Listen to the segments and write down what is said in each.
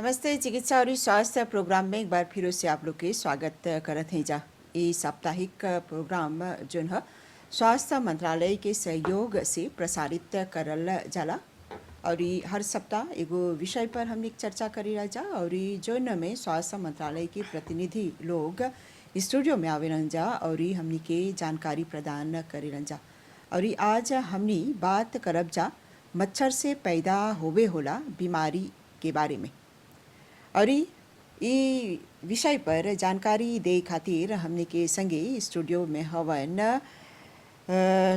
नमस्ते। चिकित्सा और स्वास्थ्य प्रोग्राम में एक बार फिर से आप लोग के स्वागत करत हैं जा। ये साप्ताहिक प्रोग्राम जोन है स्वास्थ्य मंत्रालय के सहयोग से प्रसारित करल जाला और ई हर सप्ताह एगो विषय पर हमने चर्चा करी जा और ई जोन में स्वास्थ्य मंत्रालय के प्रतिनिधि लोग स्टूडियो में आवेलन जा और ई हमनी के जानकारी प्रदान करेलन जा। और ई आज हमनी बात करब जा मच्छर से पैदा होवे होला बीमारी के बारे में। और ई विषय पर जानकारी दे खातिर हमने के संगे स्टूडियो में हवन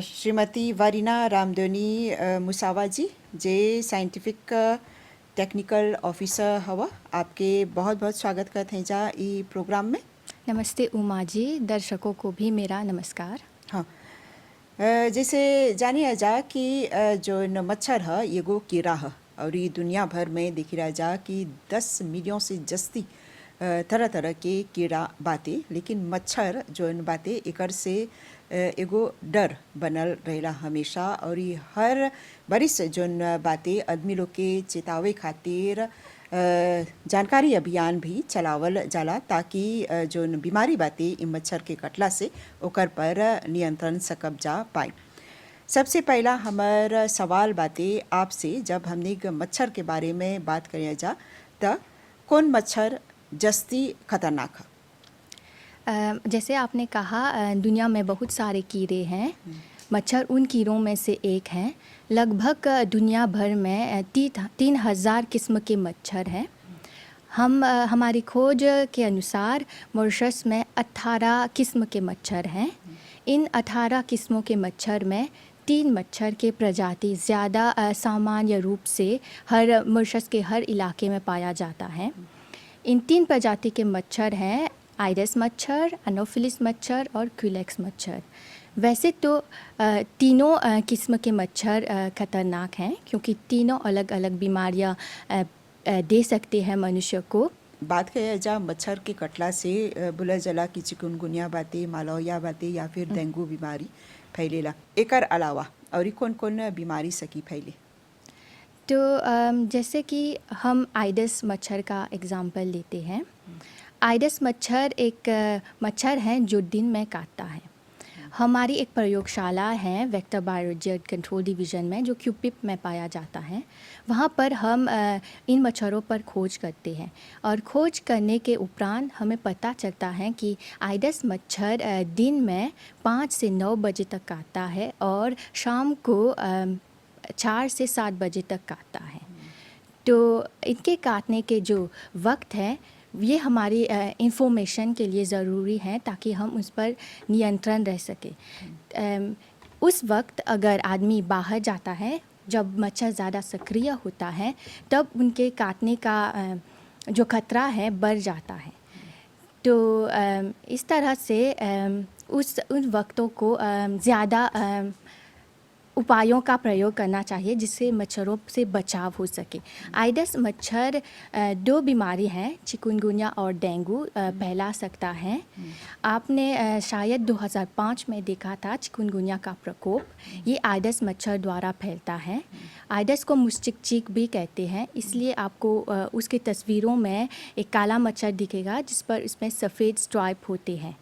श्रीमती वारिना रामदोनी मुसावा जी जे साइंटिफिक टेक्निकल ऑफिसर हवा। आपके बहुत बहुत स्वागत करते हैं जा ई प्रोग्राम में। नमस्ते उमा जी, दर्शकों को भी मेरा नमस्कार। हाँ, जैसे जानिए जा कि जो मच्छर है एगो कीड़ा है और ये दुनिया भर में देखी रहा जा कि 10 मिलियन से जस्ती तरह तरह के कीड़ा बाते, लेकिन मच्छर जोन बाते एकर से एगो डर बनल रहेला हमेशा। और ये हर बरिस जोन बाते आदमी लोग के चेतावे खातिर जानकारी अभियान भी चलावल जाला ताकि जोन बीमारी बाते इ मच्छर के कटला से ओकर पर नियंत्रण सकब जा पाए। सबसे पहला हमार सवाल बाते आपसे, जब हमने मच्छर के बारे में बात करें जा तो कौन मच्छर जस्ती खतरनाक है? जैसे आपने कहा दुनिया में बहुत सारे कीड़े हैं। मच्छर उन कीड़ों में से एक हैं। लगभग दुनिया भर में 3,000 किस्म के मच्छर हैं। हमारी खोज के अनुसार मॉरिशस में 18 किस्म के मच्छर हैं। इन 18 किस्मों के मच्छर में 3 मच्छर के प्रजाति ज़्यादा सामान्य रूप से हर मॉरिशस के हर इलाके में पाया जाता है। इन 3 प्रजाति के मच्छर हैं आइडस मच्छर, एनोफिलिस मच्छर और क्यूलेक्स मच्छर। वैसे तो तीनों किस्म के मच्छर खतरनाक हैं क्योंकि तीनों अलग अलग बीमारियां दे सकते हैं मनुष्य को। बात करें जा मच्छर के कटला से बोला जला कि चिकुनगुनिया बाते, मलेरिया बाते या फिर डेंगू बीमारी फैलेला। एकर अलावा और कौन कौन बीमारी सकी फैले? तो जैसे कि हम आइडस मच्छर का एग्जाम्पल लेते हैं। आइडस मच्छर एक मच्छर है जो दिन में काटता है। हमारी एक प्रयोगशाला है वेक्टर बायोलॉजी कंट्रोल डिवीज़न में जो क्यूपिप में पाया जाता है। वहाँ पर हम इन मच्छरों पर खोज करते हैं और खोज करने के उपरांत हमें पता चलता है कि आइडस मच्छर दिन में 5 से 9 बजे तक काटता है और शाम को 4 से 7 बजे तक काटता है। तो इनके काटने के जो वक्त है ये हमारी इंफॉर्मेशन के लिए ज़रूरी है ताकि हम उस पर नियंत्रण रह सके। उस वक्त अगर आदमी बाहर जाता है जब मच्छर ज़्यादा सक्रिय होता है तब उनके काटने का जो खतरा है बढ़ जाता है। तो इस तरह से उन वक्तों को ज़्यादा उपायों का प्रयोग करना चाहिए जिससे मच्छरों से बचाव हो सके। आइडस मच्छर 2 बीमारी हैं, चिकुनगुनिया और डेंगू फैला सकता है। आपने शायद 2005 में देखा था चिकुनगुनिया का प्रकोप, ये आइडस मच्छर द्वारा फैलता है। आइडस को मुश्किक भी कहते हैं, इसलिए आपको उसकी तस्वीरों में एक काला मच्छर दिखेगा जिस पर इसमें सफ़ेद स्ट्राइप होते हैं।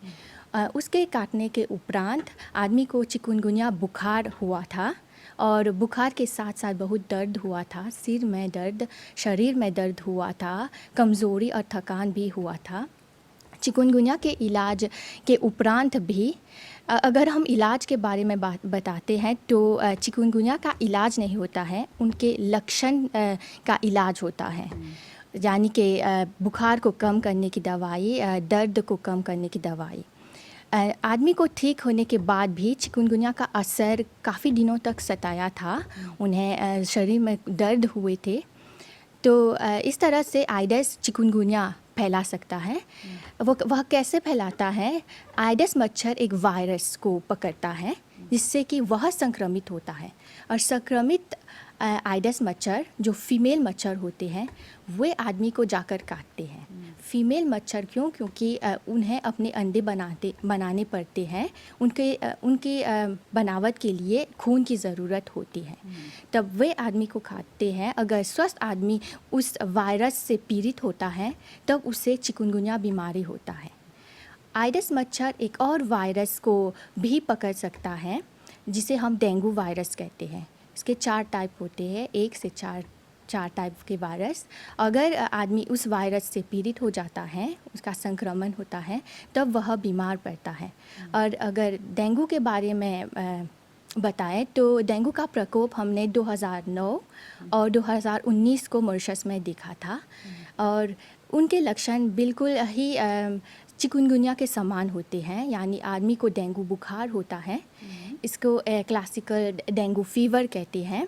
उसके काटने के उपरांत आदमी को चिकुनगुनिया बुखार हुआ था और बुखार के साथ साथ बहुत दर्द हुआ था, सिर में दर्द, शरीर में दर्द हुआ था, कमज़ोरी और थकान भी हुआ था। चिकुनगुनिया के इलाज के उपरांत भी अगर हम इलाज के बारे में बताते हैं तो चिकुनगुनिया का इलाज नहीं होता है, उनके लक्षण का इलाज होता है। यानी कि बुखार को कम करने की दवाई, दर्द को कम करने की दवाई। आदमी को ठीक होने के बाद भी चिकुनगुनिया का असर काफ़ी दिनों तक सताया था, उन्हें शरीर में दर्द हुए थे। तो इस तरह से आइडस चिकुनगुनिया फैला सकता है। वह कैसे फैलाता है? आइडस मच्छर एक वायरस को पकड़ता है जिससे कि वह संक्रमित होता है और संक्रमित आइडस मच्छर जो फीमेल मच्छर होते हैं वे आदमी को जाकर काटते हैं। फीमेल मच्छर क्यों? क्योंकि उन्हें अपने अंडे बनाने पड़ते हैं। उनके बनावट के लिए खून की ज़रूरत होती है। तब वे आदमी को खाते हैं। अगर स्वस्थ आदमी उस वायरस से पीड़ित होता है तब उसे चिकुनगुनिया बीमारी होता है। आइडस मच्छर एक और वायरस को भी पकड़ सकता है जिसे हम डेंगू वायरस कहते हैं। इसके 4 टाइप होते हैं, 1 से 4 टाइप के वायरस। अगर आदमी उस वायरस से पीड़ित हो जाता है, उसका संक्रमण होता है, तब वह बीमार पड़ता है। और अगर डेंगू के बारे में बताएं तो डेंगू का प्रकोप हमने 2009 और 2019 को मॉरिशस में देखा था। और उनके लक्षण बिल्कुल ही चिकुनगुनिया के समान होते हैं, यानी आदमी को डेंगू बुखार होता है। इसको क्लासिकल डेंगू फीवर कहते हैं।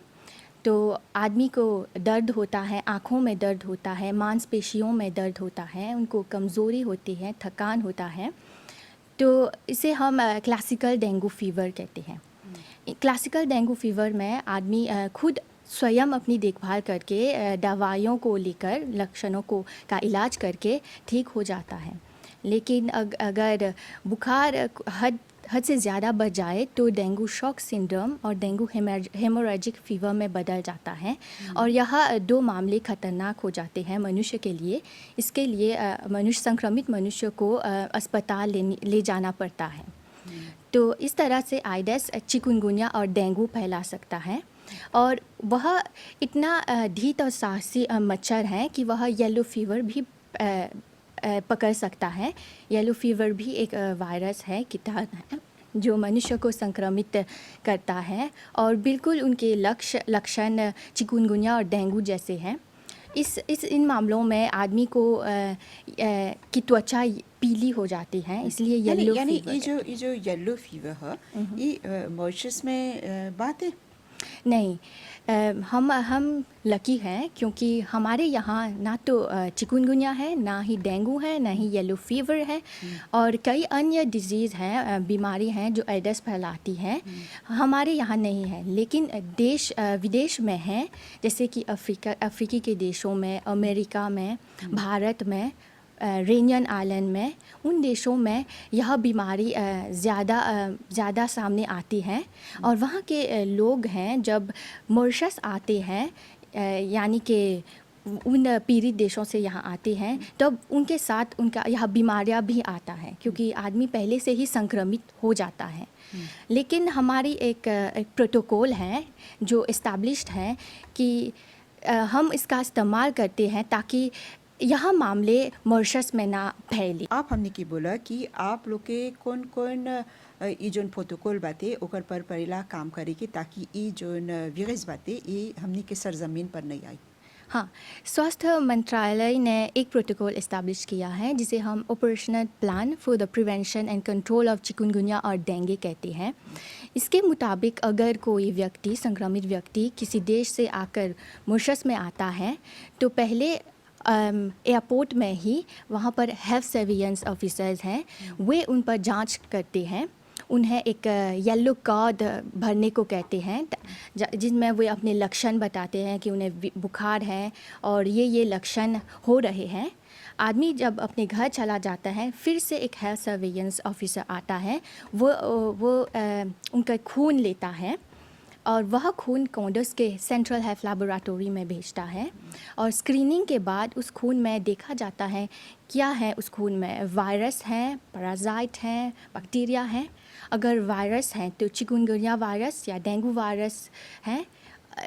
तो आदमी को दर्द होता है, आँखों में दर्द होता है, मांसपेशियों में दर्द होता है, उनको कमज़ोरी होती है, थकान होता है। तो इसे हम क्लासिकल डेंगू फीवर कहते हैं। क्लासिकल डेंगू फीवर में आदमी खुद स्वयं अपनी देखभाल करके दवाइयों को लेकर लक्षणों का इलाज करके ठीक हो जाता है। लेकिन अगर बुखार हद से ज़्यादा बढ़ जाए तो डेंगू शॉक सिंड्रोम और डेंगू हेमोरेजिक फीवर में बदल जाता है। और यह 2 मामले खतरनाक हो जाते हैं मनुष्य के लिए। इसके लिए संक्रमित मनुष्य को अस्पताल ले जाना पड़ता है। तो इस तरह से आइडस, चिकुनगुनिया और डेंगू फैला सकता है। और वह इतना ढीठ और साहसी मच्छर है कि वह येलो फीवर भी पकड़ सकता है। येलो फीवर भी एक वायरस है, कीटाणु है, जो मनुष्य को संक्रमित करता है। और बिल्कुल उनके लक्षण चिकुनगुनिया और डेंगू जैसे हैं। इन मामलों में आदमी को की त्वचा पीली हो जाती है, इसलिए येलो फीवर। ये जो येलो फीवर है, ये मॉरिशस में बात है? नहीं, हम लकी हैं क्योंकि हमारे यहाँ ना तो चिकुनगुनिया है, ना ही डेंगू है, ना ही येलो फीवर है। और कई अन्य डिजीज़ हैं, बीमारी हैं जो एडस फैलाती हैं, हमारे यहाँ नहीं है। लेकिन विदेश में हैं, जैसे कि अफ्रीकी के देशों में, अमेरिका में, भारत में, रेनियन आइलैंड में, उन देशों में यह बीमारी ज़्यादा सामने आती है। और वहाँ के लोग हैं जब मॉरिशस आते हैं, यानी कि उन पीड़ित देशों से यहाँ आते हैं, तब उनके साथ उनका यह बीमारियाँ भी आता है, क्योंकि आदमी पहले से ही संक्रमित हो जाता है। लेकिन हमारी एक प्रोटोकॉल है जो इस्टेब्लिश्ड है कि हम इसका इस्तेमाल करते हैं ताकि यह मामले मॉरिशस में ना फैले। आप हमने की बोला कि आप लोग के कौन ये जोन प्रोटोकॉल बाते ओकर पर परेला काम करे के ताकि ये जोन वायरस बाते ये हमने के सरजमीन पर नहीं आई। हाँ, स्वास्थ्य मंत्रालय ने एक प्रोटोकॉल इस्टेब्लिश किया है जिसे हम operational plan for the prevention and control of chikungunya और डेंगू कहते हैं। इसके मुताबिक अगर कोई व्यक्ति, संक्रमित व्यक्ति किसी देश से आकर मॉरिशस में आता है तो पहले एयरपोर्ट में ही वहाँ पर हेल्थ सर्विलेंस ऑफिसर्स हैं, वे उन पर जांच करते हैं। उन्हें एक येलो कार्ड भरने को कहते हैं, जिसमें वे अपने लक्षण बताते हैं कि उन्हें बुखार है और ये लक्षण हो रहे हैं। आदमी जब अपने घर चला जाता है, फिर से एक हेल्थ सर्विलेंस ऑफिसर आता है, वो उनका खून लेता है और वह खून कोंडस के सेंट्रल हेल्थ लैबोरेटरी में भेजता है। और स्क्रीनिंग के बाद उस खून में देखा जाता है क्या है उस खून में, वायरस हैं, पैरासाइट हैं, बैक्टीरिया हैं। अगर वायरस हैं तो चिकुनगुनिया वायरस या डेंगू वायरस हैं।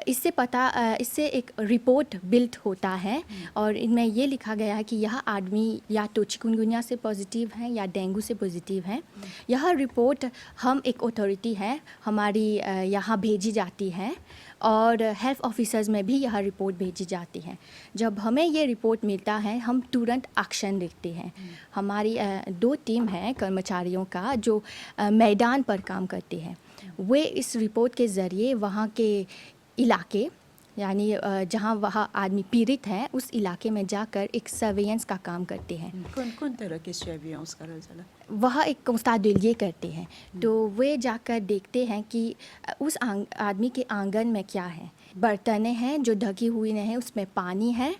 इससे एक रिपोर्ट बिल्ड होता है और इनमें ये लिखा गया है कि यह आदमी या तो चिकुनगुनिया से पॉजिटिव है या डेंगू से पॉजिटिव है। यह रिपोर्ट हम एक अथॉरिटी है हमारी यहाँ भेजी जाती है और हेल्थ ऑफिसर्स में भी यह रिपोर्ट भेजी जाती है। जब हमें ये रिपोर्ट मिलता है हम तुरंत एक्शन लेते हैं। हमारी 2 टीम है कर्मचारियों का जो मैदान पर काम करते हैं। वे इस रिपोर्ट के ज़रिए वहाँ के इलाके, यानी जहाँ वहाँ आदमी पीड़ित हैं, उस इलाके में जाकर एक सर्वेलेंस का काम करते हैं। कौन तरह के सर्वेलेंस करल जाला? वह एक कंस्टाडोलिये करते हैं। तो वे जाकर देखते हैं कि उस आदमी के आंगन में क्या है। बर्तनें हैं जो ढकी हुई नहीं है, उसमें पानी है,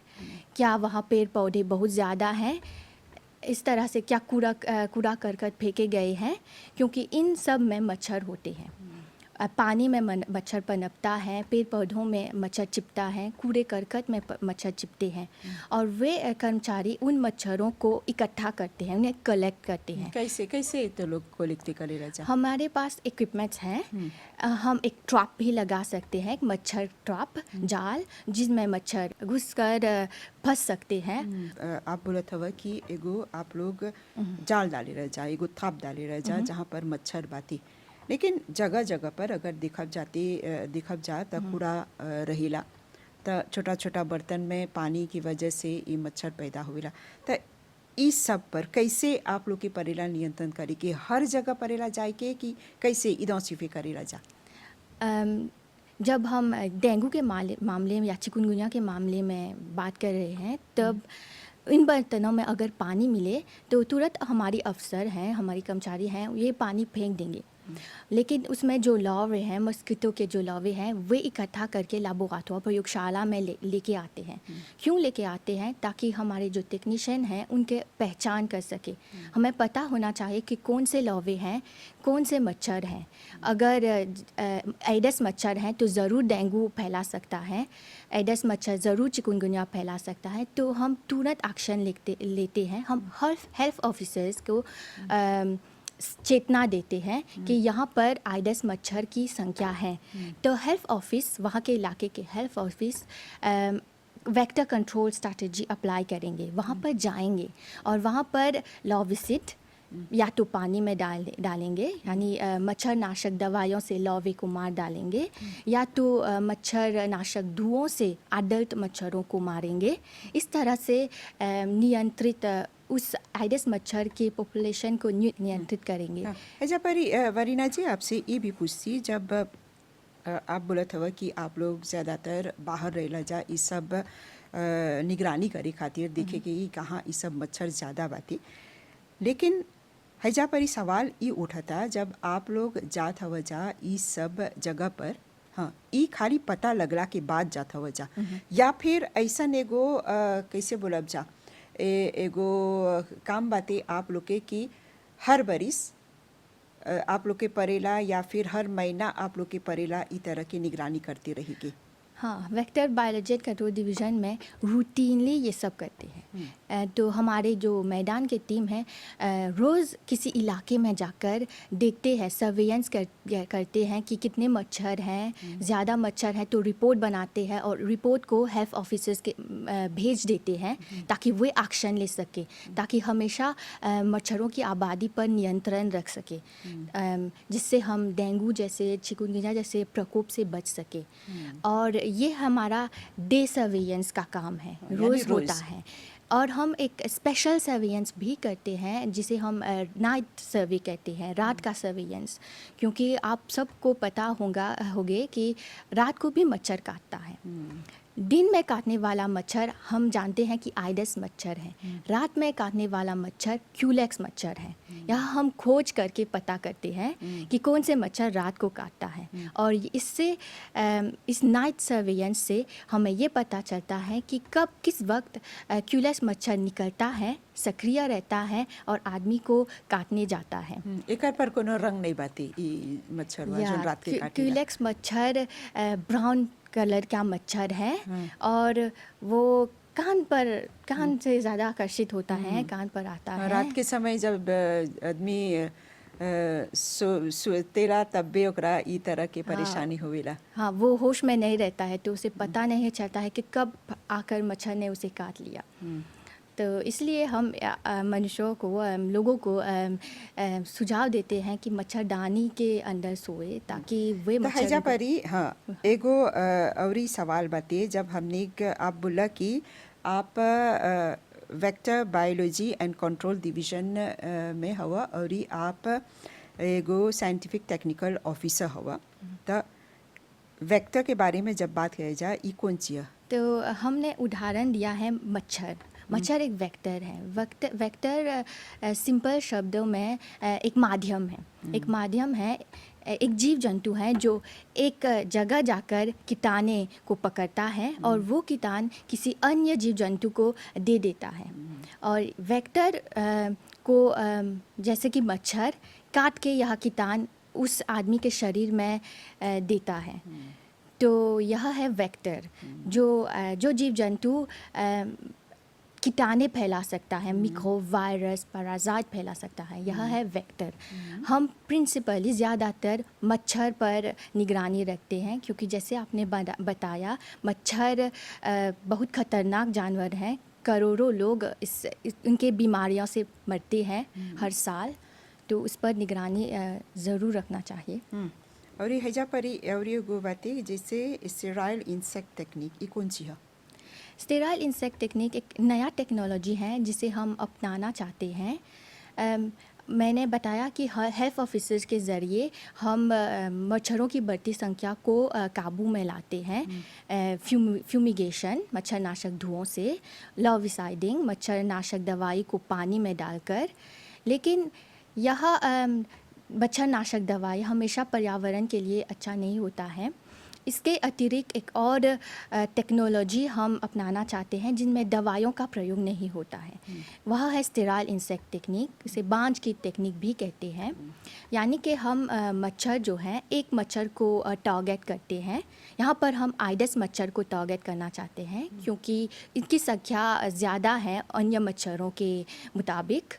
क्या वहाँ पेड़ पौधे बहुत ज़्यादा हैं, इस तरह से क्या कूड़ा करकट फेंके गए हैं, क्योंकि इन सब में मच्छर होते हैं। पानी में मच्छर पनपता है, पेड़ पौधों में मच्छर चिपटा है, कूड़े करकट में मच्छर चिपटे हैं, और वे कर्मचारी उन मच्छरों को इकट्ठा करते हैं, उन्हें कलेक्ट करते हैं। कैसे कैसे तो लोग कलेक्ट करे राजा? हमारे पास इक्विपमेंट्स हैं। हम एक ट्रैप भी लगा सकते हैं, एक मच्छर ट्रैप, जाल, जिसमें मच्छर घुसकर फंस सकते हैं। आप बोलत हवा कि एगो आप लोग जाल डाले रह जा, एगो थाप डाले रह जा जहाँ पर मच्छर बाती, लेकिन जगह जगह पर अगर दिखब जा त कूड़ा रहेला, त छोटा छोटा बर्तन में पानी की वजह से ये मच्छर पैदा होवेला। त इस सब पर कैसे आप लोग के परेला नियंत्रण करे कि हर जगह परेला जाए के कि कैसे इडेंटिफाई करेला जा? जब हम डेंगू के मामले में या चिकुनगुनिया के मामले में बात कर रहे हैं, तब इन बर्तनों में अगर पानी मिले तो तुरंत हमारी अफसर हैं, हमारी कर्मचारी हैं, ये पानी फेंक देंगे। लेकिन उसमें जो लार्वे हैं, मस्कीटो के जो लार्वे हैं, वे इकट्ठा करके लैबोरेटरी प्रयोगशाला में लेके आते हैं। क्यों लेके आते हैं? ताकि हमारे जो टेक्नीशियन हैं उनके पहचान कर सके। हमें पता होना चाहिए कि कौन से लार्वे हैं, कौन से मच्छर हैं। अगर एडिस मच्छर हैं तो ज़रूर डेंगू फैला सकता है, एडिस मच्छर ज़रूर चिकुनगुनिया फैला सकता है, तो हम तुरंत एक्शन लेते हैं। हम हेल्थ ऑफिसर्स को चेतना देते हैं कि यहाँ पर आइडस मच्छर की संख्या है, तो हेल्थ ऑफिस, वहाँ के इलाके के health office vector control strategy apply करेंगे, वहाँ पर जाएंगे और वहाँ पर लार्विसिड या तो पानी में डालेंगे, यानी मच्छर नाशक दवाइयों से लार्वे को मार डालेंगे, या तो मच्छर नाशक धुओं से अडल्ट मच्छरों को मारेंगे। इस तरह से नियंत्रित उस आइडस मच्छर के पॉपुलेशन को नियंत्रित करेंगे। ऐसा पर वरीना जी आपसे ये भी पूछती, जब आप बोलत हवा कि आप लोग ज़्यादातर बाहर रहेला जा इस सब निगरानी करे खातिर, देखे कि कहाँ ये सब मच्छर ज़्यादा बाती, लेकिन हैजा पर सवाल ये उठता जब आप लोग जात हवा जा इस सब जगह पर, हाँ, ये खाली पता लगला के बाद जात हवा जा, या फिर ऐसा एगो कैसे बोलब जा, एगो काम बाते आप लोग के कि हर बरिस आप लोग के परेला या फिर हर महीना आप लोग के परेला ई तरह की निगरानी करते रहेगी? हाँ, वेक्टर बायोलॉजी कंट्रोल डिवीज़न में रूटीनली ये सब करते हैं। तो हमारे जो मैदान के टीम है रोज़ किसी इलाके में जाकर देखते हैं, सर्वेलेंस करते हैं कि कितने मच्छर हैं, ज़्यादा मच्छर है तो रिपोर्ट बनाते हैं और रिपोर्ट को हेल्थ ऑफिसर्स के भेज देते हैं ताकि वे एक्शन ले सके, ताकि हमेशा मच्छरों की आबादी पर नियंत्रण रख सके, जिससे हम डेंगू जैसे, चिकुनगुनिया जैसे प्रकोप से बच सके। और ये हमारा डे सर्वेलेंस का काम है, रोज़ होता है। और हम एक स्पेशल सर्वेलेंस भी करते हैं जिसे हम नाइट सर्वे कहते हैं, रात का सर्वेलेंस, क्योंकि आप सबको पता होगे कि रात को भी मच्छर काटता है। दिन में काटने वाला मच्छर हम जानते हैं कि आइडस मच्छर है, रात में काटने वाला मच्छर क्यूलेक्स मच्छर है। यहाँ हम खोज करके पता करते हैं कि कौन से मच्छर रात को काटता है, और इससे इस नाइट सर्वेलेंस से हमें ये पता चलता है कि कब किस वक्त क्यूलेक्स मच्छर निकलता है, सक्रिय रहता है और आदमी को काटने जाता है। एक पर कोनो रंग नहीं बाती ई मच्छर जो रात के काटेला? क्यूलेक्स मच्छर ब्राउन कलर का मच्छर है, और वो कान से ज़्यादा आकर्षित होता है, कान पर आता है। रात के समय जब आदमी सोतेला तब भी ओकरा ई तरह के परेशानी होवेला। हाँ, वो होश में नहीं रहता है, तो उसे पता नहीं चलता है कि कब आकर मच्छर ने उसे काट लिया। तो इसलिए हम मनुष्यों को, लोगों को सुझाव देते हैं कि मच्छरदानी के अंदर सोए ताकि वे तो हैजा परी, हाँ, एगो औरी सवाल बाते, जब हमने आप बोला कि आप vector biology and control division में हवा और आप एगो साइंटिफिक टेक्निकल ऑफिसर हवा, तो वेक्टर के बारे में जब बात की जाए, ये कौन चीज़? तो हमने उदाहरण दिया है मच्छर एक वेक्टर है। वेक्टर सिंपल शब्दों में एक माध्यम है, एक जीव जंतु है जो एक जगह जाकर कीटाणु को पकड़ता है और वो कीटाणु किसी अन्य जीव जंतु को दे देता है। और वेक्टर को जैसे कि मच्छर काट के यह कीटाणु उस आदमी के शरीर में देता है। तो यह है वेक्टर जो जीव जंतु कीटाणु फैला सकता है, मिक्रोब, वायरस, पैरासाइट फैला सकता है, यह है वेक्टर। हम प्रिंसिपली ज़्यादातर मच्छर पर निगरानी रखते हैं क्योंकि जैसे आपने बताया मच्छर बहुत खतरनाक जानवर हैं। करोड़ों लोग उनके बीमारियों से मरते हैं हर साल, तो उस पर निगरानी ज़रूर रखना चाहिए। और ये हैजा परी और ये गो बातें जैसे स्टेराइल इंसेक्ट टेक्निक, ये कौन सी है? स्टेराइल इंसेक्ट टेक्निक एक नया टेक्नोलॉजी है जिसे हम अपनाना चाहते हैं। मैंने बताया कि हेल्थ ऑफिसर्स के ज़रिए हम मच्छरों की बढ़ती संख्या को काबू में लाते हैं। फ्यूमिगेशन, मच्छरनाशक धुओं से, लर्विसाइडिंग, मच्छरनाशक दवाई को पानी में डालकर। लेकिन यह मच्छरनाशक दवाई हमेशा पर्यावरण के लिए अच्छा नहीं होता है। इसके अतिरिक्त एक और टेक्नोलॉजी हम अपनाना चाहते हैं जिनमें दवाइयों का प्रयोग नहीं होता है। वह है स्टेराइल इंसेक्ट टेक्निक, इसे बांझ की टेक्निक भी कहते हैं। यानी कि हम मच्छर जो हैं, एक मच्छर को टारगेट करते हैं। यहाँ पर हम आइडस मच्छर को टारगेट करना चाहते हैं क्योंकि इनकी संख्या ज़्यादा है अन्य मच्छरों के मुताबिक,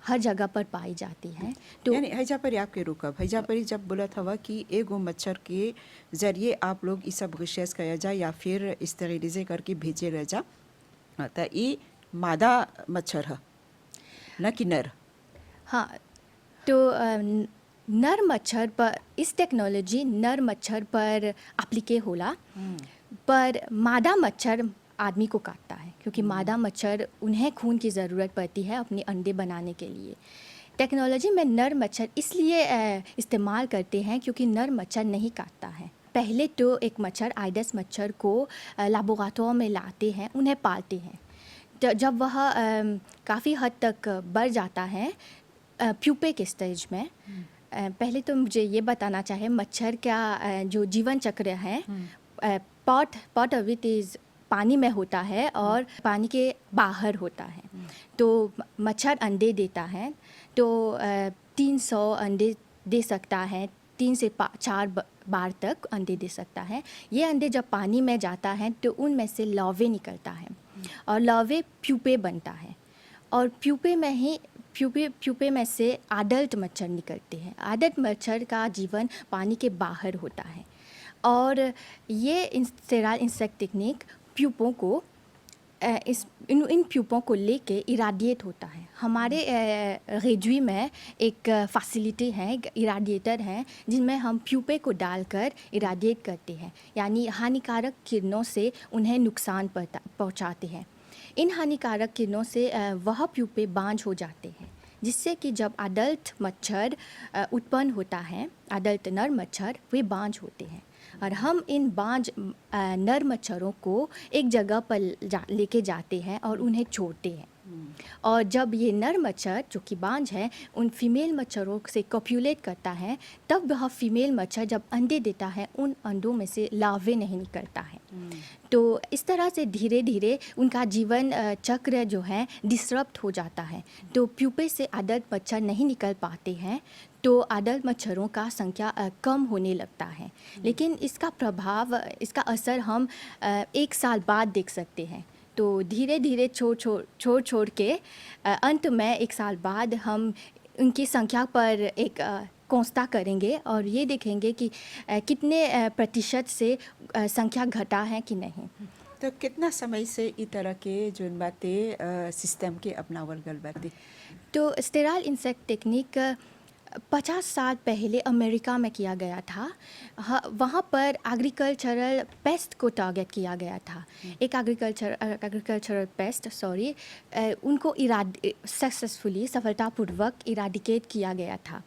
हर जगह पर पाई जाती है। तो यानी हैजा परी आपके रुकब हैजा परी जब बोला था कि एगो मच्छर के ज़रिए आप लोग ये सब रिसर्च किया जाए या फिर स्टेरिलाइज करके भेजे रह जा, तो ये मादा मच्छर है न कि नर? हाँ, तो नर मच्छर पर इस टेक्नोलॉजी नर मच्छर पर एप्लीके होला, पर मादा मच्छर आदमी को काटता है क्योंकि मादा मच्छर उन्हें खून की ज़रूरत पड़ती है अपने अंडे बनाने के लिए। टेक्नोलॉजी में नर मच्छर इसलिए इस्तेमाल करते हैं क्योंकि नर मच्छर नहीं काटता है। पहले तो एक मच्छर आइडस मच्छर को लैबोरेटरी में लाते हैं, उन्हें पालते हैं। तो जब वह काफ़ी हद तक बढ़ जाता है प्यूपे के स्टेज में, पहले तो मुझे ये बताना चाहे मच्छर का जो जीवन चक्र है, पार्ट ऑफ इट इज़ पानी में होता है और पानी के बाहर होता है। तो मच्छर अंडे देता है, तो 300 अंडे दे सकता है, 3 से 4 बार तक अंडे दे सकता है। ये अंडे जब पानी में जाता है तो उनमें से लार्वे निकलता है और लार्वे प्यूपे बनता है और प्यूपे में से एडल्ट मच्छर निकलते हैं। एडल्ट मच्छर का जीवन पानी के बाहर होता है और ये स्टेराइल इंसेक्ट टेक्निक प्यूपों को इन प्यूपों को लेके इराडिएट होता है। हमारे रेजुई में एक फैसिलिटी है, एक इराडिएटर है जिनमें हम प्यूपे को डालकर इराडिएट करते हैं, यानी हानिकारक किरणों से उन्हें नुकसान पहुंचाते हैं। इन हानिकारक किरणों से वह प्यूपे बांझ हो जाते हैं, जिससे कि जब अडल्ट मच्छर उत्पन्न होता है, अडल्ट नर मच्छर, वे बांझ होते हैं और हम इन बांझ नर मच्छरों को एक जगह पर लेके जाते हैं और उन्हें छोड़ते हैं। और जब ये नर मच्छर जो कि बांझ है उन फीमेल मच्छरों से कॉप्यूलेट करता है, तब वह फीमेल मच्छर जब अंडे देता है उन अंडों में से लार्वे नहीं निकलता है। तो इस तरह से धीरे धीरे उनका जीवन चक्र जो है डिसरप्ट हो जाता है। तो प्यूपे से अडल्ट मच्छर नहीं निकल पाते हैं, तो अडल्ट मच्छरों का संख्या कम होने लगता है। लेकिन इसका प्रभाव, इसका असर हम 1 साल बाद देख सकते हैं। तो धीरे धीरे छोड़ के अंत में 1 साल बाद हम उनकी संख्या पर एक कौंसता करेंगे और ये देखेंगे कि कितने प्रतिशत से संख्या घटा है कि नहीं। तो कितना समय से इस तरह के जो बातें सिस्टम के अपनावल गल बातें? तो स्टेराइल इंसेक्ट टेक्निक 50 साल पहले अमेरिका में किया गया था। वहाँ पर एग्रीकल्चरल पेस्ट को टारगेट किया गया था। एक एग्रीकल्चरल पेस्ट उनको सक्सेसफुली, सफलतापूर्वक इराडिकेट किया गया था।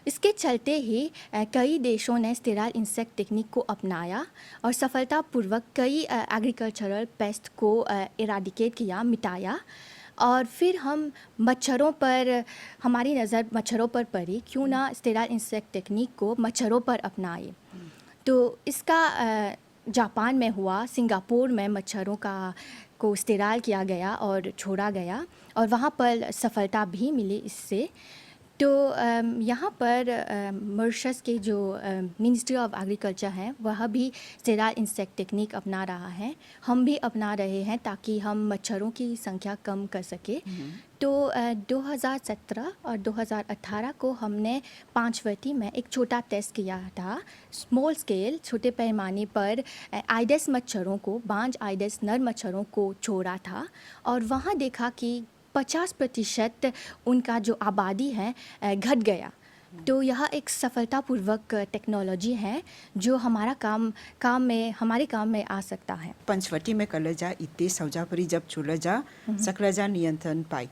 इसके चलते ही कई देशों ने स्टेराइल इंसेक्ट टेक्निक को अपनाया और सफलतापूर्वक कई एग्रीकल्चरल पेस्ट को इराडिकेट किया, मिटाया। और फिर हम मच्छरों पर हमारी नज़र मच्छरों पर पड़ी, क्यों ना स्टेराइल इंसेक्ट टेक्निक को मच्छरों पर अपनाए। तो इसका जापान में हुआ, सिंगापुर में मच्छरों को स्टेराइल किया गया और छोड़ा गया और वहाँ पर सफलता भी मिली इससे। तो यहाँ पर मॉरिशस के जो मिनिस्ट्री ऑफ एग्रीकल्चर है वह भी स्टेराइल इंसेक्ट टेक्निक अपना रहा है, हम भी अपना रहे हैं ताकि हम मच्छरों की संख्या कम कर सके। तो 2017 और 2018 को हमने पांचवटी में एक छोटा टेस्ट किया था, स्मॉल स्केल, छोटे पैमाने पर आइडस मच्छरों को, बांज आइडस नर मच्छरों को छोड़ा था और वहाँ देखा कि 50% उनका जो आबादी है घट गया। तो यह एक सफलतापूर्वक टेक्नोलॉजी है जो हमारे काम में आ सकता है। पंचवटी में कल जा इतने सौजापुरी जब चुल जा सकल जा नियंत्रण पाई,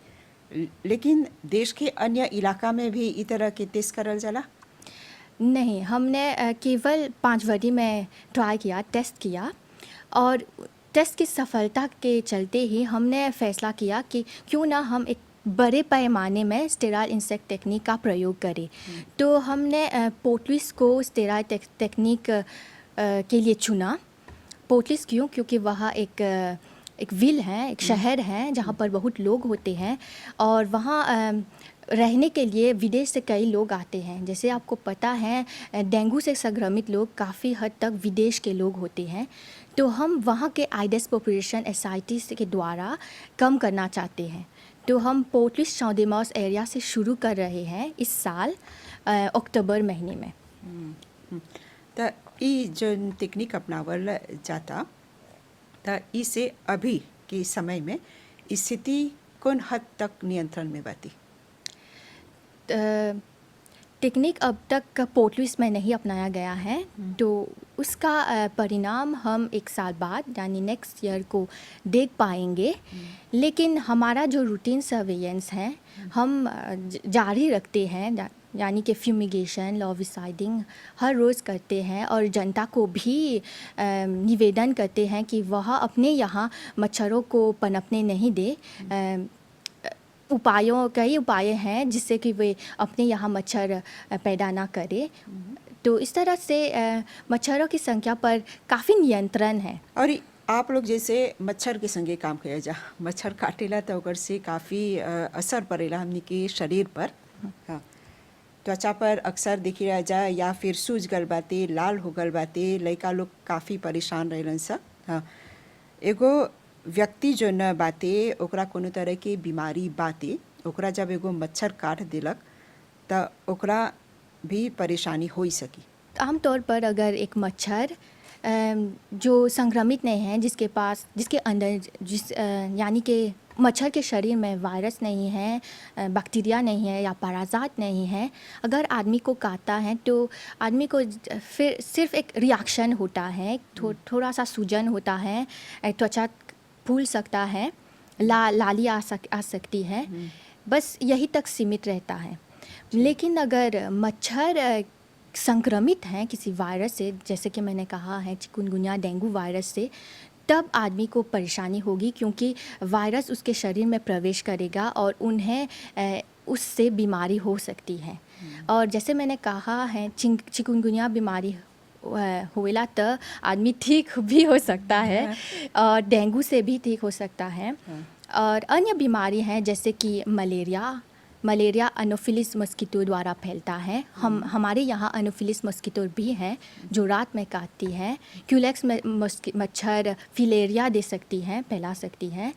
लेकिन देश के अन्य इलाका में भी इस तरह के टेस्ट करल जाला? नहीं, हमने केवल पांचवटी में ट्राई किया, टेस्ट किया और टेस्ट की सफलता के चलते ही हमने फैसला किया कि क्यों ना हम एक बड़े पैमाने में स्टेराइल इंसेक्ट टेक्निक का प्रयोग करें। तो हमने पोर्टलुइस को स्टेराइल टेक्निक के लिए चुना। पोर्टलुइस क्यों? क्योंकि वहाँ एक विल है, एक शहर है जहाँ पर बहुत लोग होते हैं और वहाँ रहने के लिए विदेश से कई लोग आते हैं। जैसे आपको पता है डेंगू से संक्रमित लोग काफ़ी हद तक विदेश के लोग होते हैं। तो हम वहाँ के आइडस पॉपुलेशन एसआईटी के द्वारा कम करना चाहते हैं। तो हम पोर्टलुइस चौदेमॉस एरिया से शुरू कर रहे हैं इस साल अक्टूबर महीने में। तो ये जो टेक्निक अपनावल जाता तो इसे अभी के समय में स्थिति कौन हद तक नियंत्रण में बाती? टेक्निक अब तक पोर्टलुइस में नहीं अपनाया गया है, तो उसका परिणाम हम एक साल बाद यानी नेक्स्ट ईयर को देख पाएंगे। लेकिन हमारा जो रूटीन सर्वेलेंस है हम जारी रखते हैं, यानी कि फ्यूमिगेशन, लॉविसाइडिंग हर रोज़ करते हैं और जनता को भी निवेदन करते हैं कि वह अपने यहाँ मच्छरों को पनपने नहीं दे। कई उपाय हैं जिससे कि वे अपने यहाँ मच्छर पैदा ना करे। तो इस तरह से मच्छरों की संख्या पर काफ़ी नियंत्रण है। और आप लोग जैसे मच्छर के संगे काम किया जा, मच्छर काटेला तो ओकर से काफ़ी असर पड़ेला हमनी के शरीर पर। हाँ, त्वचा पर अक्सर देखी रह जा या फिर सूज गल बाते, लाल हो गल बाते, लड़का लोग काफ़ी परेशान रहलन सा। हाँ, एगो व्यक्ति जो न बाते ओकरा कोनो तरह के बीमारी बाते, ओकरा जब एगो मच्छर काट दिलक तो ओकरा भी परेशानी हो सकी। आमतौर पर अगर एक मच्छर जो संक्रमित नहीं है, जिसके अंदर यानी कि मच्छर के शरीर में वायरस नहीं है, बैक्टीरिया नहीं है या पैरासाइट नहीं है, अगर आदमी को काटता है तो आदमी को फिर सिर्फ एक रिएक्शन होता है, थोड़ा सा सूजन होता है, त्वचा फूल सकता है, लाली आ सकती है, बस यही तक सीमित रहता है। लेकिन अगर मच्छर संक्रमित हैं किसी वायरस से, जैसे कि मैंने कहा है चिकुनगुनिया, डेंगू वायरस से, तब आदमी को परेशानी होगी क्योंकि वायरस उसके शरीर में प्रवेश करेगा और उन्हें उससे बीमारी हो सकती है। और जैसे मैंने कहा है चिकुनगुनिया बीमारी होएला तो आदमी ठीक भी हो सकता है और डेंगू से भी ठीक हो सकता है। और अन्य बीमारी हैं जैसे कि मलेरिया अनोफिलिस मस्कीटो द्वारा फैलता है। हमारे यहाँ अनोफिलिस मस्कीटो भी हैं जो रात में काटती है। क्यूलेक्स मच्छर फिलेरिया दे सकती हैं, फैला सकती हैं।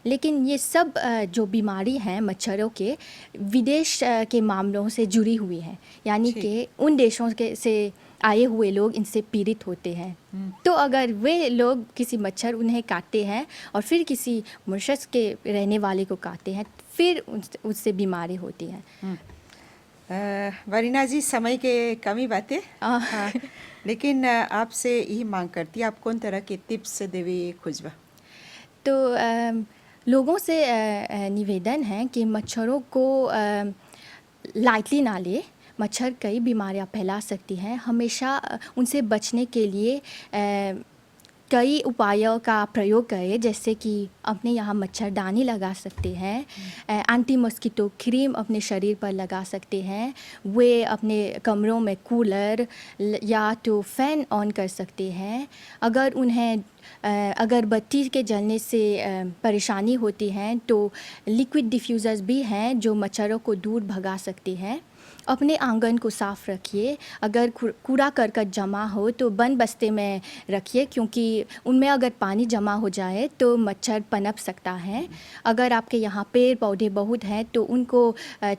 लेकिन ये सब जो बीमारी हैं मच्छरों के विदेश के मामलों से जुड़ी हुई हैं, यानी कि उन देशों से आए हुए लोग इनसे पीड़ित होते हैं। तो अगर वे लोग किसी मच्छर उन्हें काटते हैं और फिर किसी मॉरिशस के रहने वाले को काटते हैं, फिर उससे बीमारी होती है। वरीना जी, समय के कमी बातें, हाँ, लेकिन आपसे यही मांग करती है, आप कौन तरह के टिप्स देवे खोजबा? तो लोगों से निवेदन है कि मच्छरों को लाइटली ना ले। मच्छर कई बीमारियां फैला सकती हैं। हमेशा उनसे बचने के लिए कई उपायों का प्रयोग करें, जैसे कि अपने यहाँ मच्छरदानी लगा सकते हैं, एंटी मॉस्किटो क्रीम अपने शरीर पर लगा सकते हैं, वे अपने कमरों में कूलर या तो फ़ैन ऑन कर सकते हैं। अगर उन्हें अगरबत्ती के जलने से परेशानी होती है तो लिक्विड डिफ्यूज़र्स भी हैं जो मच्छरों को दूर भगा सकते हैं। अपने आंगन को साफ़ रखिए। अगर कूड़ा करकट जमा हो तो बंद बस्ते में रखिए, क्योंकि उनमें अगर पानी जमा हो जाए तो मच्छर पनप सकता है। अगर आपके यहाँ पेड़ पौधे बहुत हैं तो उनको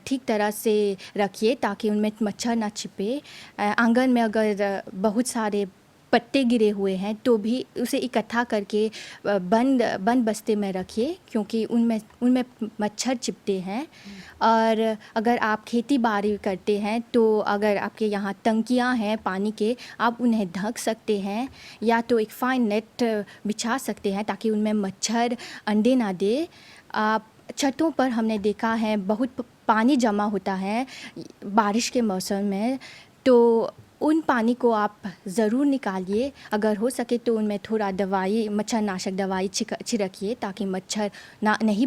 ठीक तरह से रखिए ताकि उनमें मच्छर ना छिपे। आंगन में अगर बहुत सारे पत्ते गिरे हुए हैं तो भी उसे इकट्ठा करके बंद बस्ते में रखिए, क्योंकि उनमें मच्छर चिपते हैं। और अगर आप खेती बाड़ी करते हैं तो अगर आपके यहाँ टंकियाँ हैं पानी के, आप उन्हें ढक सकते हैं या तो एक फाइन नेट बिछा सकते हैं ताकि उनमें मच्छर अंडे ना दे। आप छतों पर हमने देखा है बहुत पानी जमा होता है बारिश के मौसम में, तो उन पानी को आप ज़रूर निकालिए। अगर हो सके तो उनमें थोड़ा दवाई, मच्छरनाशक दवाई छिड़किए ताकि मच्छर नहीं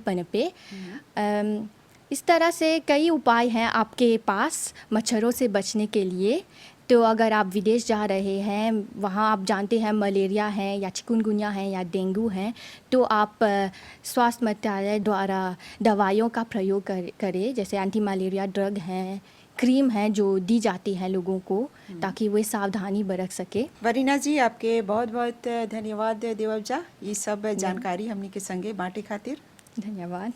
पनपे। इस तरह से कई उपाय हैं आपके पास मच्छरों से बचने के लिए। तो अगर आप विदेश जा रहे हैं, वहाँ आप जानते हैं मलेरिया है या चिकुनगुनिया है या डेंगू है, तो आप स्वास्थ्य मंत्रालय द्वारा दवाइयों का प्रयोग करें, जैसे एंटी मलेरिया ड्रग हैं, क्रीम है जो दी जाती है लोगों को ताकि वे सावधानी बरत सके। वरीना जी, आपके बहुत बहुत धन्यवाद देवजा, ये सब जानकारी हमने के संगे बांटे खातिर धन्यवाद।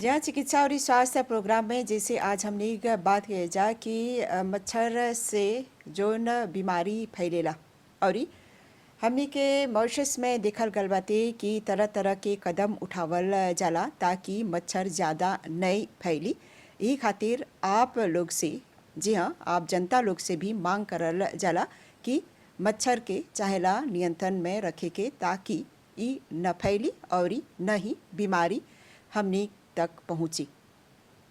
जहाँ चिकित्सा और स्वास्थ्य प्रोग्राम में जैसे आज हमने एक बात किया जा कि मच्छर से जो न बीमारी फैलेला, और हमने के मॉरिशस में देखल गल बाते कि तरह तरह के कदम उठावल जाला ताकि मच्छर ज़्यादा नहीं फैली। यही खातिर आप लोग से, जी हाँ, आप जनता लोग से भी मांग करल जाला कि मच्छर के चाहेला नियंत्रण में रखे के ताकि ये न फैली और न ही बीमारी हमने तक पहुँची।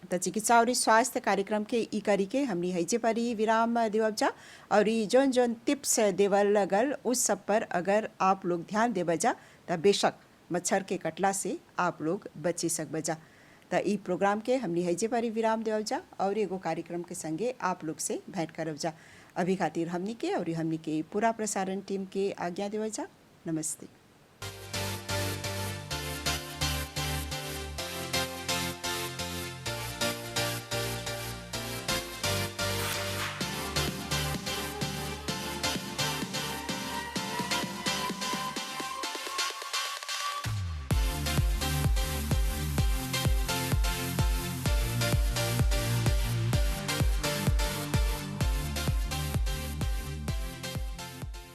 तो चिकित्सा और स्वास्थ्य कार्यक्रम के ई करी के हमनी हैजे परी विराम देवजा, और जोन जोन टिप्स देवल गल उस सब पर अगर आप लोग ध्यान दे बजा तो बेशक मच्छर के कटला से आप लोग बचे सक बजा। तो ई प्रोग्राम के हमनी हैजे परी विराम देवजा और एगो कार्यक्रम के संगे आप लोग से भेंट करब जा। अभी खातिर हमनी के और हमनी के पूरा प्रसारण टीम के आज्ञा देवजा। नमस्ते।